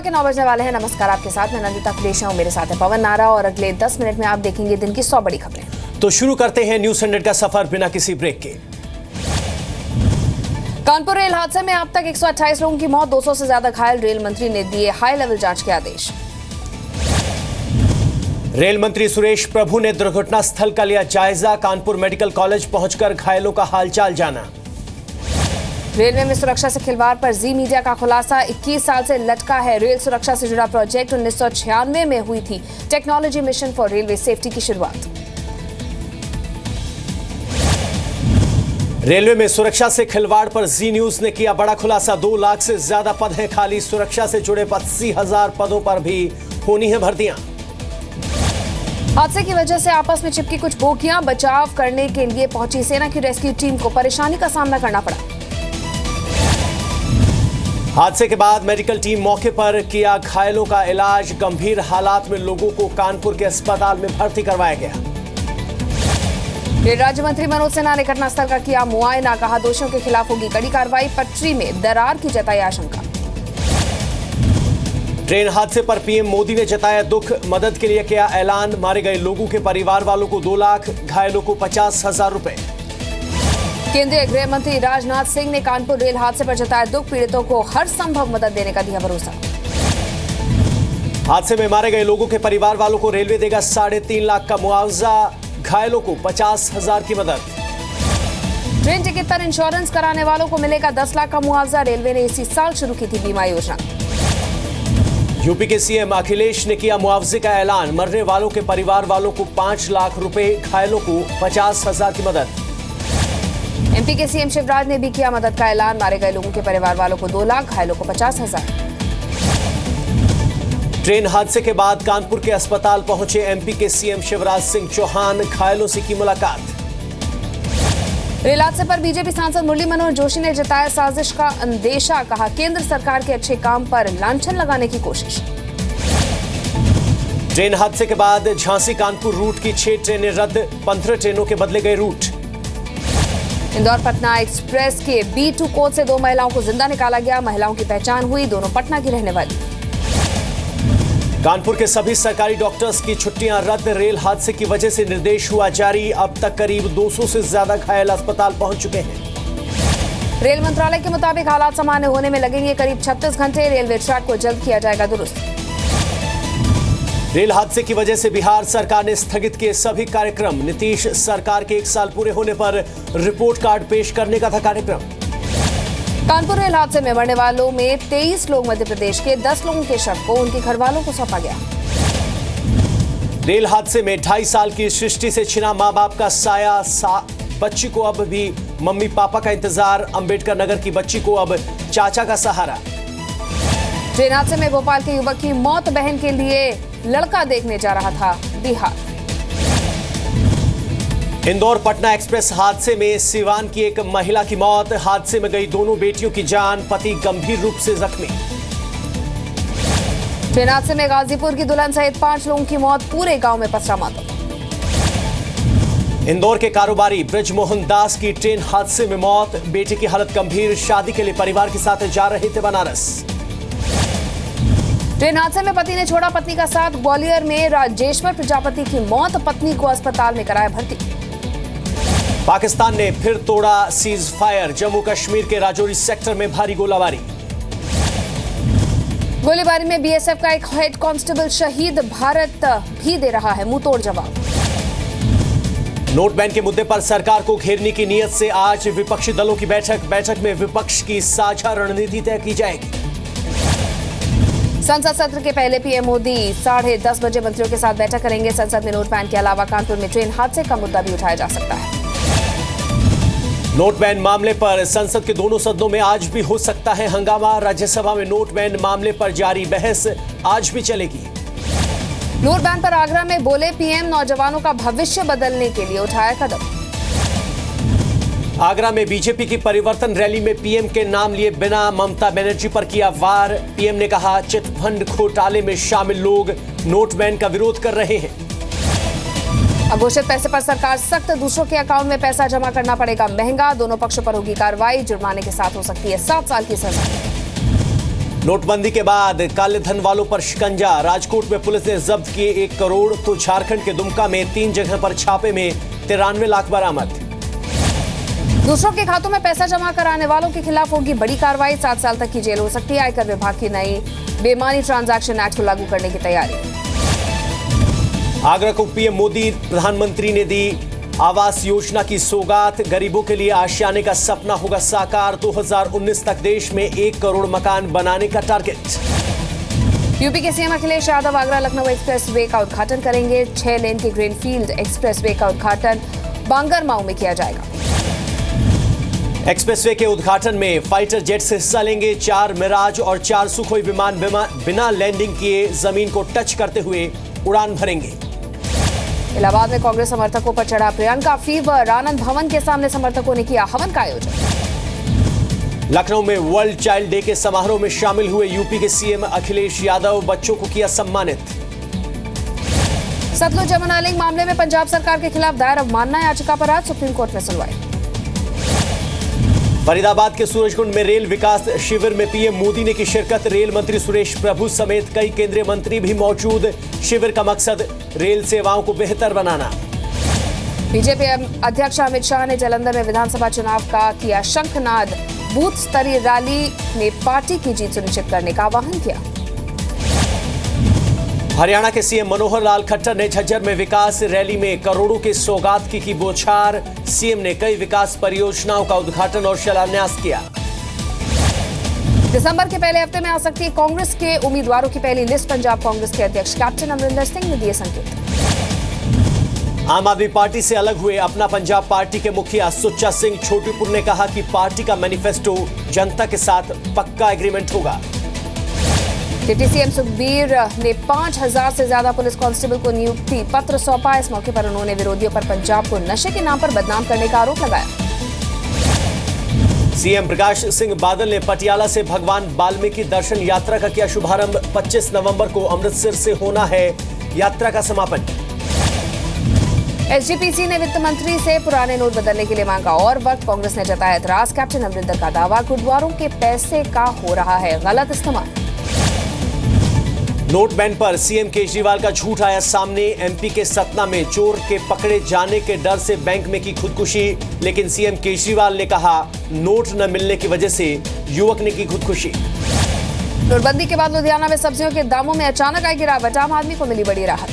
के 9 बजने वाले हैं। नमस्कार, आपके साथ मैं नंदिता कुरेशिया हूं, मेरे साथ है पवन नारा और अगले 10 मिनट में आप देखेंगे दिन की 100 बड़ी खबरें। तो शुरू करते हैं न्यूज़ 100 का सफर बिना किसी ब्रेक के। कानपुर रेल हादसे में अब तक 128 लोगों की मौत, 200 से ज्यादा घायल। रेल मंत्री ने दिए हाई लेवल जांच के आदेश। रेल मंत्री सुरेश प्रभु ने दुर्घटना स्थल का लिया जायजा, कानपुर मेडिकल कॉलेज पहुंचकर घायलों का हालचाल जाना। रेलवे में सुरक्षा से खिलवाड़ पर जी मीडिया का खुलासा, 21 साल से लटका है रेल सुरक्षा से जुड़ा प्रोजेक्ट। 1996 में हुई थी technology mission for railway safety की शुरुआत। रेलवे में सुरक्षा से खिलवाड़ पर जी न्यूज ने किया बड़ा खुलासा, 2 लाख से ज्यादा पद हैं खाली, सुरक्षा से जुड़े 80,000 पदों पर भी होनी है भर्तियां। हादसे की वजह से आपस में चिपकी कुछ बोगियां, बचाव करने के लिए पहुंची सेना की रेस्क्यू टीम को परेशानी का सामना करना पड़ा। हादसे के बाद मेडिकल टीम मौके पर किया घायलों का इलाज, गंभीर हालात में लोगों को कानपुर के अस्पताल में भर्ती करवाया गया। रेल राज्य मंत्री मनोज सिन्हा ने घटनास्थल का किया मुआयना, कहा दोषियों के खिलाफ होगी कड़ी कार्रवाई, पटरी में दरार की जताई आशंका। ट्रेन हादसे पर पीएम मोदी ने जताया दुख, मदद के लिए किया ऐलान, मारे गए लोगों के परिवार वालों को 2 लाख, घायलों को 50,000 रुपए। केंद्रीय गृह मंत्री राजनाथ सिंह ने कानपुर रेल हादसे पर जताया दुख, पीड़ितों को हर संभव मदद देने का दिया भरोसा। हादसे में मारे गए लोगों के परिवार वालों को रेलवे देगा 3.5 लाख का मुआवजा, घायलों को 50,000 की मदद। ट्रेन टिकट पर इंश्योरेंस कराने वालों को मिलेगा 10 लाख का मुआवजा, रेलवे ने इसी साल शुरू की थी बीमा योजना। यूपी के सीएम अखिलेश ने किया मुआवजे का ऐलान, मरने वालों के परिवार वालों को 5 लाख रुपए, घायलों को 50,000 की मदद। एमपी के सीएम शिवराज ने भी किया मदद का ऐलान, मारे गए लोगों के परिवार वालों को 2 लाख, घायलों को 50,000। ट्रेन हादसे के बाद कानपुर के अस्पताल पहुंचे एमपी के सीएम शिवराज सिंह चौहान, घायलों से की मुलाकात। रेल हादसे पर बीजेपी सांसद मुरली मनोहर जोशी ने जताया साजिश का अंदेशा, कहा केंद्र सरकार के अच्छे काम पर लांछन लगाने की कोशिश। ट्रेन हादसे के बाद झांसी कानपुर रूट की 6 ट्रेनें रद्द, 15 ट्रेनों के बदले गए रूट। इंदौर पटना एक्सप्रेस के B2 कोच से 2 महिलाओं को जिंदा निकाला गया, महिलाओं की पहचान हुई, दोनों पटना की रहने वाली। कानपुर के सभी सरकारी डॉक्टर्स की छुट्टियां रद्द, रेल हादसे की वजह से निर्देश हुआ जारी, अब तक करीब 200 से ज्यादा घायल अस्पताल पहुंच चुके हैं। रेल मंत्रालय के मुताबिक हालात सामान्य होने में लगेंगे करीब 36 घंटे, रेलवे ट्रैक को जल्द किया जाएगा दुरुस्त। रेल हादसे की वजह से बिहार सरकार ने स्थगित किए सभी कार्यक्रम, नीतीश सरकार के 1 साल पूरे होने पर रिपोर्ट कार्ड पेश करने का था कार्यक्रम। कानपुर रेल हादसे में मरने वालों में 23 लोग मध्य प्रदेश के, 10 लोगों के शव को उनके घर वालों को सौंपा गया। रेल हादसे में 2.5 साल की सृष्टि से छिना मां बाप का साया, बच्ची को अब भी मम्मी पापा का इंतजार, अंबेडकर नगर की बच्ची को अब चाचा का सहारा। ट्रेन हादसे में भोपाल के युवक की मौत, बहन के लिए लड़का देखने जा रहा था बिहार। इंदौर पटना एक्सप्रेस हादसे में सिवान की एक महिला की मौत, हादसे में गई दोनों बेटियों की जान, पति गंभीर रूप से जख्मी। ट्रेन हादसे में गाजीपुर की दुल्हन सहित 5 लोगों की मौत, पूरे गांव में पसरा मातम। इंदौर के कारोबारी ब्रजमोहन दास की ट्रेन हादसे में मौत, बेटे की हालत गंभीर, शादी के लिए परिवार के साथ जा रहे थे बनारस। ट्रेन हादसे में पति ने छोड़ा पत्नी का साथ, ग्वालियर में राजेश्वर प्रजापति की मौत, पत्नी को अस्पताल में कराया भर्ती। पाकिस्तान ने फिर तोड़ा सीज फायर, जम्मू कश्मीर के राजौरी सेक्टर में भारी गोलाबारी। गोलीबारी में बीएसएफ का एक हेड कांस्टेबल शहीद, भारत भी दे रहा है मुंहतोड़ जवाब। नोट बैन के मुद्दे पर सरकार को घेरने की नीयत से आज विपक्षी दलों की बैठक में विपक्ष की साझा रणनीति तय की जाएगी। संसद सत्र के पहले पीएम मोदी 10:30 बजे मंत्रियों के साथ बैठक करेंगे। संसद में नोट बैन के अलावा कानपुर में ट्रेन हादसे का मुद्दा भी उठाया जा सकता है। नोट बैन मामले पर संसद के दोनों सदनों में आज भी हो सकता है हंगामा, राज्यसभा में नोट बैन मामले पर जारी बहस आज भी चलेगी। नोट बैन पर आगरा में बोले पीएम, नौजवानों का भविष्य बदलने के लिए उठाया कदम। आगरा में बीजेपी की परिवर्तन रैली में पीएम के नाम लिए बिना ममता बनर्जी पर किया वार, पीएम ने कहा चिटफंड घोटाले में शामिल लोग नोट बैन का विरोध कर रहे हैं। अघोषित पैसे पर सरकार सख्त, दूसरों के अकाउंट में पैसा जमा करना पड़ेगा महंगा, दोनों पक्षों पर होगी कार्रवाई, जुर्माने के साथ हो सकती है 7 साल की सजा। नोटबंदी के बाद काले धन वालों पर शिकंजा। राजकोट में पुलिस ने जब्त किए 1 करोड़ तो झारखंड के दुमका में 3 जगह पर छापे में 93 लाख बरामद। दूसरों के खातों में पैसा जमा कराने वालों के खिलाफ होगी बड़ी कार्रवाई। 7 साल तक की जेल हो सकती है। आयकर विभाग की नई बेईमानी ट्रांजैक्शन एक्ट को लागू करने की तैयारी। आगरा को पीएम मोदी प्रधानमंत्री ने दी आवास योजना की सौगात। गरीबों के लिए आशियाने का सपना होगा साकार। 2019 तक देश में 1 करोड़ मकान बनाने का टारगेट। यूपी के सीएम अखिलेश यादव आगरा लखनऊ एक्सप्रेसवे का उद्घाटन करेंगे। 6 लेन के ग्रीनफील्ड एक्सप्रेसवे का उद्घाटन बांगरमाऊ में किया जाएगा। एक्सप्रेसवे के उद्घाटन में फाइटर जेट्स हिस्सा लेंगे। 4 मिराज और 4 सुखोई विमान बिना लैंडिंग किए जमीन को टच करते हुए उड़ान भरेंगे। इलाहाबाद में कांग्रेस समर्थकों पर चढ़ा प्रियंका फीवर। आनंद भवन के सामने समर्थकों ने किया हवन का आयोजन। लखनऊ में वर्ल्ड चाइल्ड डे के समारोह में शामिल हुए यूपी के सीएम अखिलेश यादव। बच्चों को किया सम्मानित। सतलुज यमुना लिंक मामले में पंजाब सरकार के खिलाफ दायर अवमानना याचिका पर आज सुप्रीम कोर्ट में सुनवाई। फरीदाबाद के सूरजकुंड में रेल विकास शिविर में पीएम मोदी ने की शिरकत। रेल मंत्री सुरेश प्रभु समेत कई केंद्रीय मंत्री भी मौजूद। शिविर का मकसद रेल सेवाओं को बेहतर बनाना। बीजेपी अध्यक्ष अमित शाह ने जालंधर में विधानसभा चुनाव का किया शंखनाद। बूथ स्तरीय रैली में पार्टी की जीत सुनिश्चित करने का आह्वान किया। हरियाणा के सीएम मनोहर लाल खट्टर ने झज्जर में विकास रैली में करोड़ों के सौगात की बौछार। सीएम ने कई विकास परियोजनाओं का उद्घाटन और शिलान्यास किया। दिसंबर के पहले हफ्ते में आ सकती है कांग्रेस के उम्मीदवारों की पहली लिस्ट। पंजाब कांग्रेस के अध्यक्ष कैप्टन अमरिंदर सिंह ने दिए संकेत। आम आदमी पार्टी से अलग हुए अपना पंजाब पार्टी के मुखिया सुच्चा सिंह छोटीपुर ने कहा कि पार्टी का मैनिफेस्टो जनता के साथ पक्का एग्रीमेंट होगा। डिप्टी सीएम सुखबीर ने 5000 से ज्यादा पुलिस कांस्टेबल को नियुक्ति पत्र सौंपा। इस मौके पर उन्होंने विरोधियों पर पंजाब को नशे के नाम पर बदनाम करने का आरोप लगाया। सीएम प्रकाश सिंह बादल ने पटियाला से भगवान वाल्मीकि दर्शन यात्रा का किया शुभारंभ। 25 नवंबर को अमृतसर से होना है यात्रा का समापन। एसजीपीसी ने वित्त मंत्री से पुराने नोट बदलने के लिए मांगा और वक्त। कांग्रेस ने जताया एतराज। कैप्टन अमरिंदर का दावा गुरुद्वारों के पैसे का हो रहा है गलत इस्तेमाल। नोट बैन पर सीएम केजरीवाल का झूठ आया सामने। एमपी के सतना में चोर के पकड़े जाने के डर से बैंक में की खुदकुशी। लेकिन सीएम केजरीवाल ने कहा नोट न मिलने की वजह से युवक ने की खुदकुशी। नोटबंदी के बाद लुधियाना में सब्जियों के दामों में अचानक आई गिरावट। आम आदमी को मिली बड़ी राहत।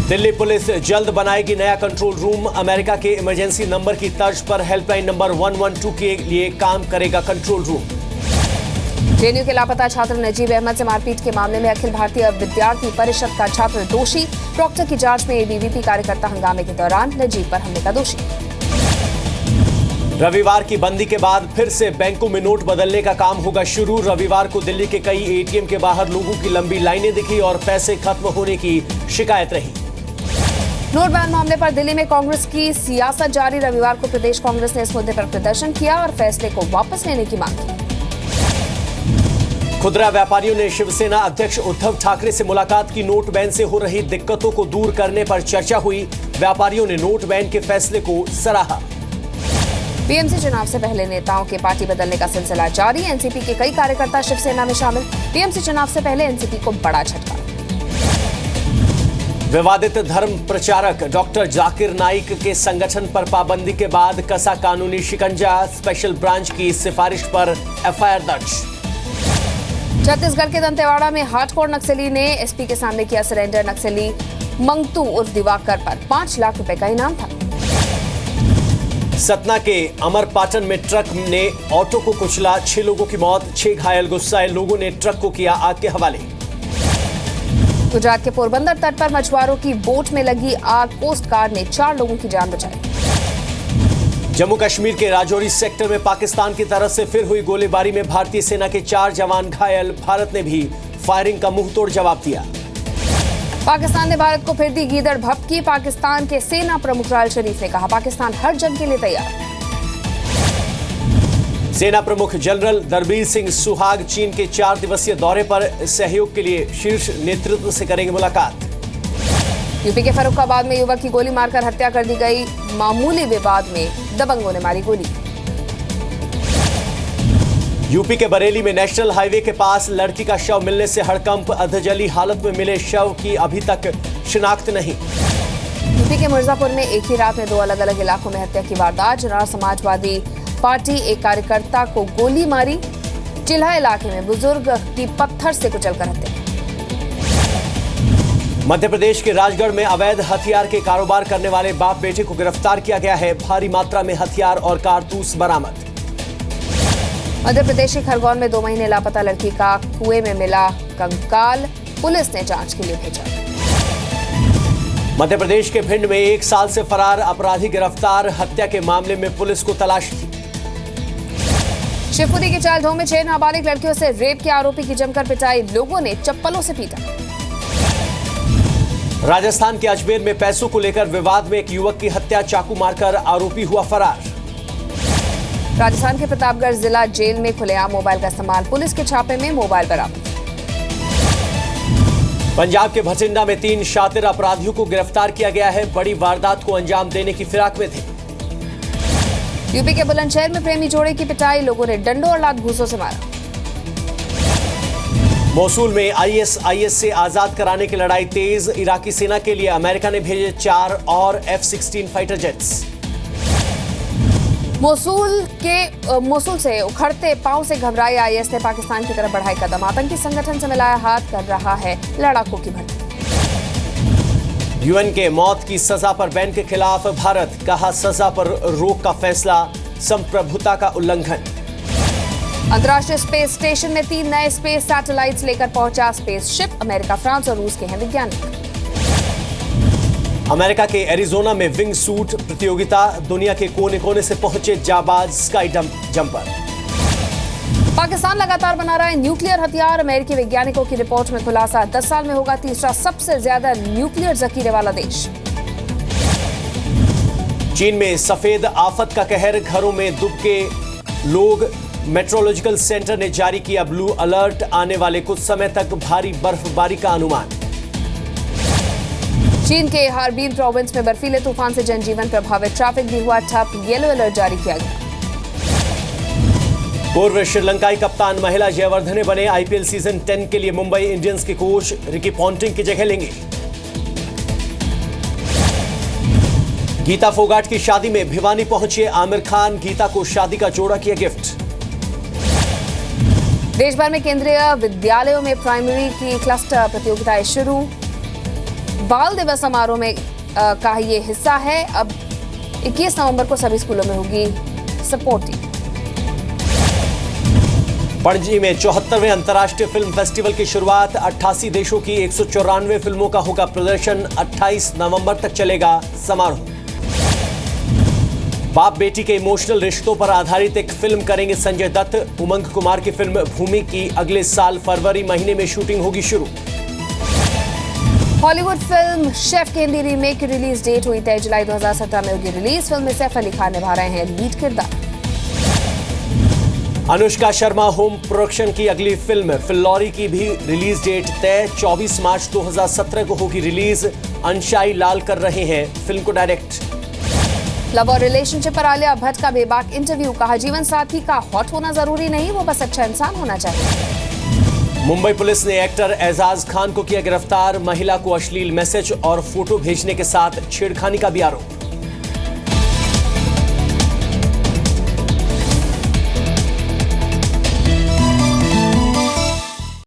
दिल्ली पुलिस जल्द बनाएगी नया कंट्रोल रूम। अमेरिका के इमरजेंसी नंबर की तर्ज पर हेल्पलाइन नंबर 112 के लिए काम करेगा कंट्रोल रूम। जेएनयू के लापता छात्र नजीब अहमद से मारपीट के मामले में अखिल भारतीय विद्यार्थी परिषद का छात्र दोषी। प्रॉक्टर की जांच में एबीवीपी कार्यकर्ता हंगामे के दौरान नजीब पर हमले का दोषी। रविवार की बंदी के बाद फिर से बैंकों में नोट बदलने का काम होगा शुरू। रविवार को दिल्ली के कई एटीएम के बाहर लोगों की लंबी लाइनें दिखी और पैसे खत्म होने की शिकायत रही। नोट बैन मामले पर दिल्ली में कांग्रेस की सियासत जारी। रविवार को प्रदेश कांग्रेस ने इस मुद्दे पर प्रदर्शन किया और फैसले को वापस लेने की मांग की। खुदरा व्यापारियों ने शिवसेना अध्यक्ष उद्धव ठाकरे से मुलाकात की। नोट बैन से हो रही दिक्कतों को दूर करने पर चर्चा हुई। व्यापारियों ने नोट बैन के फैसले को सराहा। बीएमसी चुनाव से पहले नेताओं के पार्टी बदलने का सिलसिला जारी। एनसीपी के कई कार्यकर्ता शिवसेना में शामिल। बीएमसी चुनाव से पहले एनसीपी को बड़ा झटका। विवादित धर्म प्रचारक डॉक्टर जाकिर नाइक के संगठन पर पाबंदी के बाद कसा कानूनी शिकंजा। स्पेशल ब्रांच की सिफारिश पर एफआईआर दर्ज। छत्तीसगढ़ के दंतेवाड़ा में हार्डकोर नक्सली ने एसपी के सामने किया सरेंडर। नक्सली मंगतू उर्फ दिवाकर पर 5 लाख रुपए का इनाम था। सतना के अमरपाटन में ट्रक ने ऑटो को कुचला। 6 लोगों की मौत, 6 घायल। गुस्साए लोगों ने ट्रक को किया आग के हवाले। गुजरात के पोरबंदर तट पर मछुआरों की बोट में लगी आग। कोस्ट गार्ड ने 4 लोगों की जान बचाई। जम्मू कश्मीर के राजौरी सेक्टर में पाकिस्तान की तरफ से फिर हुई गोलीबारी में भारतीय सेना के 4 जवान घायल। भारत ने भी फायरिंग का मुंहतोड़ जवाब दिया। पाकिस्तान ने भारत को फिर दी गीदड़ भभकी। पाकिस्तान के सेना प्रमुख राल शरीफ ने कहा पाकिस्तान हर जंग के लिए तैयार। सेना प्रमुख जनरल दरबीर सिंह सुहाग चीन के 4 दिवसीय दौरे पर सहयोग के लिए शीर्ष नेतृत्व से करेंगे मुलाकात। यूपी के फर्रुखाबाद में युवक की गोली मारकर हत्या कर दी गई। मामूली विवाद में दबंगों ने मारी गोली। यूपी के बरेली में नेशनल हाईवे के पास लड़की का शव मिलने से हड़कंप। अधजली हालत में मिले शव की अभी तक शिनाख्त नहीं। यूपी के मिर्जापुर में एक ही रात में 2 अलग अलग इलाकों में हत्या की वारदात। जनार समाजवादी पार्टी एक कार्यकर्ता को गोली मारी। चिल्हा इलाके में बुजुर्ग की पत्थर से कुचलकर हत्या। मध्य प्रदेश के राजगढ़ में अवैध हथियार के कारोबार करने वाले बाप बेटे को गिरफ्तार किया गया है। भारी मात्रा में हथियार और कारतूस बरामद। मध्य प्रदेश के खरगोन में 2 महीने लापता लड़की का कुएं में मिला कंकाल। पुलिस ने जांच के लिए भेजा। मध्य प्रदेश के भिंड में 1 साल से फरार अपराधी गिरफ्तार। हत्या के मामले में पुलिस को तलाश थी। शिवपुरी के चालढो में 6 नाबालिग लड़कियों से रेप के आरोपी की जमकर पिटाई। लोगों ने चप्पलों से पीटा। राजस्थान के अजमेर में पैसों को लेकर विवाद में एक युवक की हत्या। चाकू मारकर आरोपी हुआ फरार। राजस्थान के प्रतापगढ़ जिला जेल में खुलेआम मोबाइल का इस्तेमाल। पुलिस के छापे में मोबाइल बरामद। पंजाब के भटिंडा में 3 शातिर अपराधियों को गिरफ्तार किया गया है। बड़ी वारदात को अंजाम देने की फिराक में थे। यूपी के बुलंदशहर में प्रेमी जोड़े की पिटाई। लोगों ने डंडों और लात घूंसों से मारा। मोसूल में IS से आजाद कराने की लड़ाई तेज। इराकी सेना के लिए अमेरिका ने भेजे 4 और F-16 फाइटर जेट्स। मोसूल से उखड़ते पांव से घबराए IS ने पाकिस्तान की तरफ बढ़ाए कदम। आतंकी संगठन से मिलाया हाथ कर रहा है लड़ाकों की भर्ती। UN के मौत की सजा पर बैन के खिलाफ भारत। कहा सजा पर रोक का फैसला संप्रभुता का उल्लंघन। अंतर्राष्ट्रीय स्पेस स्टेशन में 3 नए स्पेस सैटेलाइट्स लेकर पहुंचा स्पेसशिप। अमेरिका, फ्रांस और रूस के हैं वैज्ञानिक। अमेरिका के एरिजोना में विंग सूट प्रतियोगिता। दुनिया के कोने कोने से पहुंचे जाबाज स्काई जंपर। पाकिस्तान लगातार बना रहा है न्यूक्लियर हथियार। अमेरिकी वैज्ञानिकों की रिपोर्ट में खुलासा। 10 साल में होगा तीसरा सबसे ज्यादा न्यूक्लियर जखीरे वाला देश। चीन में सफेद आफत का कहर। घरों में दुबके लोग। मेट्रोलॉजिकल सेंटर ने जारी किया ब्लू अलर्ट। आने वाले कुछ समय तक भारी बर्फबारी का अनुमान। चीन के हार्बिन प्रोविंस में बर्फीले तूफान से जनजीवन प्रभावित। ट्रैफिक भी हुआ ठप। येलो अलर्ट जारी किया गया। पूर्व श्रीलंकाई कप्तान महिला जयवर्धने बने IPL सीजन 10 के लिए मुंबई इंडियंस के कोच रिकी पॉन्टिंग की जगह लेंगे। गीता फोगाट की शादी में भिवानी पहुंचे आमिर खान। गीता को शादी का जोड़ा किया गिफ्ट। देश भर में केंद्रीय विद्यालयों में प्राइमरी की क्लस्टर प्रतियोगिताएं शुरू। बाल दिवस समारोह में का ये हिस्सा है। अब 21 नवंबर को सभी स्कूलों में होगी सपोर्ट टीम। पणजी में 74वें अंतर्राष्ट्रीय फिल्म फेस्टिवल की शुरुआत। 88 देशों की 194 फिल्मों का होगा प्रदर्शन। 28 नवंबर तक चलेगा समारोह। बाप बेटी के इमोशनल रिश्तों पर आधारित एक फिल्म करेंगे संजय दत्त। उमंग कुमार की फिल्म भूमि की अगले साल फरवरी महीने में शूटिंग होगी शुरू। हॉलीवुड फिल्म शेफ की हिंदी रीमेक की रिलीज डेट हुई तय। जुलाई 2017 में होगी रिलीज। फिल्म में सैफ अली खान निभा रहे हैं लीड किरदार। अनुष्का शर्मा होम प्रोडक्शन की अगली फिल्म फिल्लौरी की भी रिलीज डेट तय। 24 मार्च 2017 को होगी रिलीज। अंशाई लाल कर रहे हैं फिल्म को डायरेक्ट। लव और रिलेशनशिप पर आलिया भट्ट का बेबाक इंटरव्यू। कहा जीवन साथी का हॉट होना जरूरी नहीं, वो बस अच्छा इंसान होना चाहिए। मुंबई पुलिस ने एक्टर एजाज खान को किया गिरफ्तार। महिला को अश्लील मैसेज और फोटो भेजने के साथ छेड़खानी का भी आरोप।